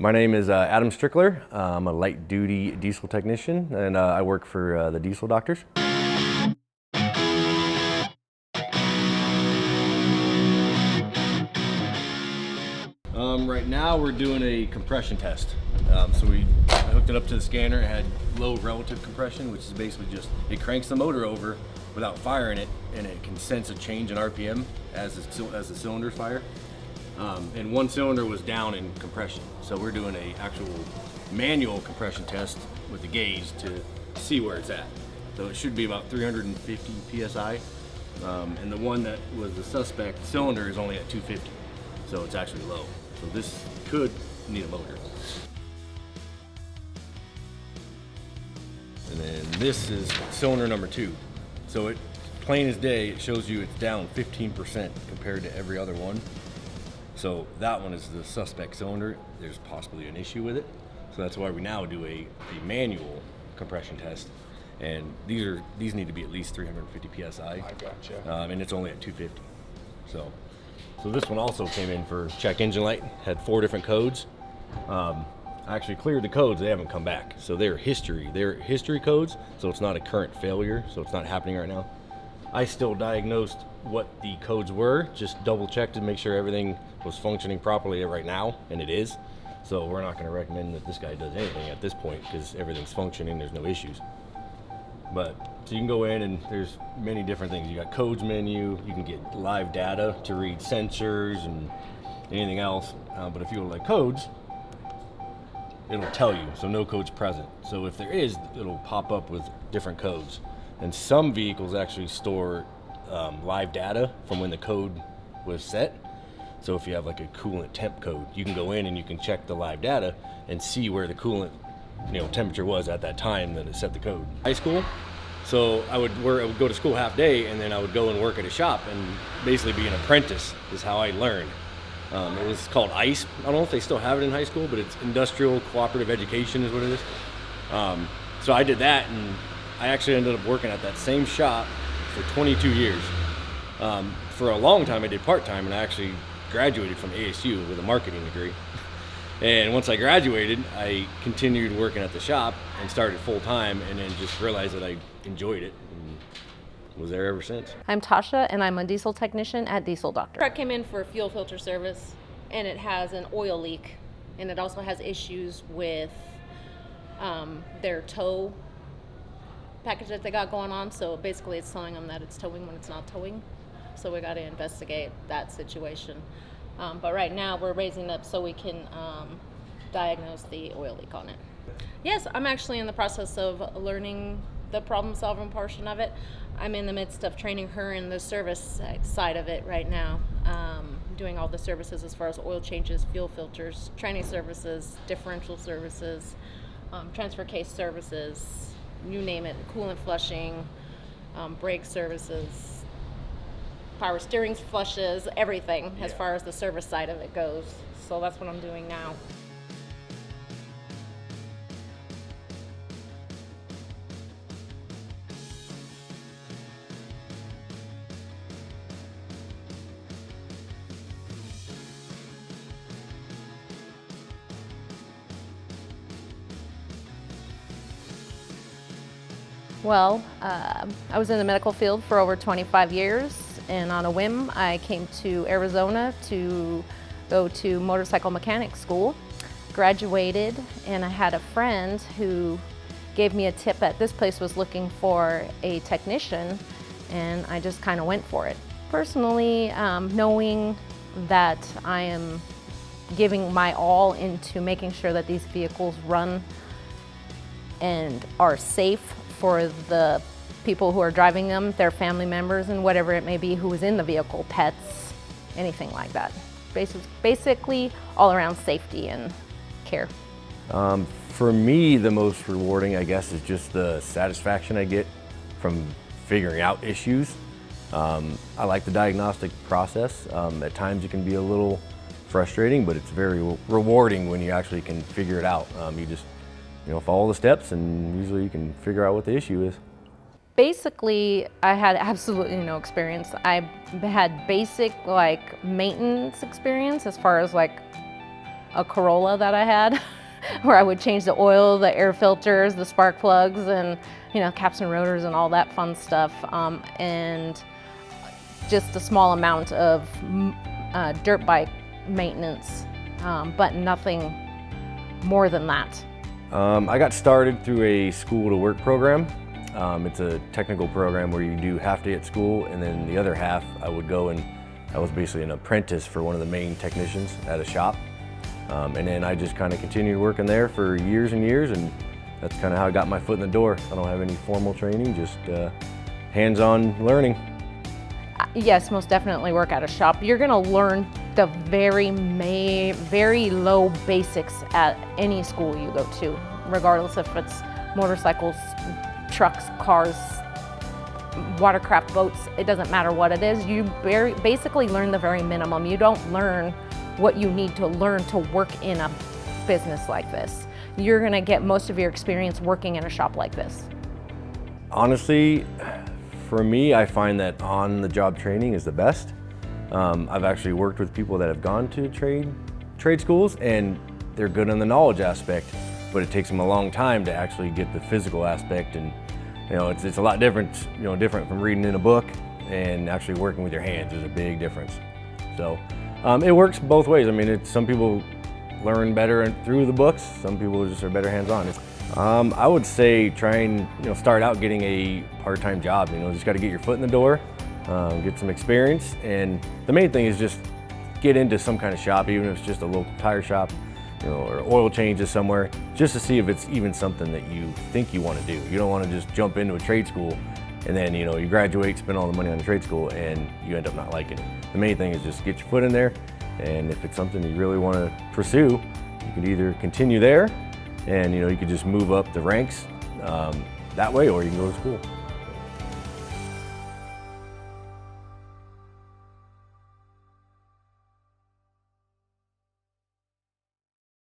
My name is Adam Strickler. I'm a light duty diesel technician and I work for the Diesel Doctors. Right now we're doing a compression test. I hooked it up to the scanner. It had low relative compression, which is basically just, it cranks the motor over without firing it, and it can sense a change in RPM as the cylinders fire. And one cylinder was down in compression. So we're doing a actual manual compression test with the gauge to see where it's at. So it should be about 350 PSI. And the one that was the suspect cylinder is only at 250. So it's actually low. So this could need a motor. And then this is cylinder number 2. So it, plain as day, it shows you it's down 15% compared to every other one. So that one is the suspect cylinder. There's possibly an issue with it. So that's why we now do a manual compression test. And these need to be at least 350 PSI. I gotcha. And it's only at 250. So this one also came in for check engine light, had 4 different codes. I actually cleared the codes, they haven't come back. So they're history codes, so it's not a current failure, so it's not happening right now. I still diagnosed what the codes were, just double checked to make sure everything was functioning properly right now, and it is. So we're not gonna recommend that this guy does anything at this point because everything's functioning, there's no issues. But, so you can go in and there's many different things. You got codes menu, you can get live data to read sensors and anything else. But if you go to like codes, it'll tell you, so no codes present. So if there is, it'll pop up with different codes. And some vehicles actually store live data from when the code was set. So if you have like a coolant temp code, you can go in and you can check the live data and see where the coolant temperature was at that time that it set the code. High school, so I would go to school half day and then I would go and work at a shop and basically be an apprentice is how I learned. It was called ICE. I don't know if they still have it in high school, but it's Industrial Cooperative Education is what it is. So I did that and I actually ended up working at that same shop for 22 years. For a long time I did part-time and I actually graduated from ASU with a marketing degree. And once I graduated, I continued working at the shop and started full-time and then just realized that I enjoyed it and was there ever since. I'm Tasha and I'm a diesel technician at Diesel Doctor. Truck came in for a fuel filter service and it has an oil leak and it also has issues with their tow package that they got going on. So basically it's telling them that it's towing when it's not towing. So we got to investigate that situation. But right now we're raising up so we can diagnose the oil leak on it. Yes, I'm actually in the process of learning the problem-solving portion of it. I'm in the midst of training her in the service side of it right now, doing all the services as far as oil changes, fuel filters, training services, differential services, transfer case services, you name it, coolant flushing, brake services, power steering flushes, everything as far as the service side of it goes. So that's what I'm doing now. Well, I was in the medical field for over 25 years. And on a whim, I came to Arizona to go to motorcycle mechanic school, graduated, and I had a friend who gave me a tip that this place was looking for a technician, and I just kind of went for it. Personally, knowing that I am giving my all into making sure that these vehicles run and are safe for the people who are driving them, their family members, and whatever it may be who is in the vehicle, pets, anything like that. Basically, all around safety and care. For me, the most rewarding, I guess, is just the satisfaction I get from figuring out issues. I like the diagnostic process. At times it can be a little frustrating, but it's very rewarding when you actually can figure it out. You just follow the steps and usually you can figure out what the issue is. Basically, I had absolutely no experience. I had basic maintenance experience as far as a Corolla that I had, where I would change the oil, the air filters, the spark plugs, and caps and rotors and all that fun stuff, and just a small amount of dirt bike maintenance, but nothing more than that. I got started through a school to work program. It's a technical program where you do half day at school, and then the other half I would go, and I was basically an apprentice for one of the main technicians at a shop. And then I just kind of continued working there for years and years, and that's kind of how I got my foot in the door. I don't have any formal training, just hands-on learning. Yes, most definitely work at a shop. You're gonna learn the very low basics at any school you go to, regardless if it's motorcycles, trucks, cars, watercraft boats. It doesn't matter what it is. You basically learn the very minimum. You don't learn what you need to learn to work in a business like this. You're gonna get most of your experience working in a shop like this. Honestly, for me, I find that on-the-job training is the best. I've actually worked with people that have gone to trade schools, and they're good on the knowledge aspect, but it takes them a long time to actually get the physical aspect, and it's a lot different, different from reading in a book, and actually working with your hands is a big difference. So it works both ways. I mean, some people learn better through the books, some people just are better hands-on. I would say try and start out getting a part-time job. Just got to get your foot in the door, get some experience, and the main thing is just get into some kind of shop, even if it's just a local tire shop, or oil changes somewhere, just to see if it's even something that you think you want to do. You don't want to just jump into a trade school and then you graduate, spend all the money on the trade school, and you end up not liking it. The main thing is just get your foot in there, and if it's something you really want to pursue, you could either continue there, and you could just move up the ranks that way, or you can go to school.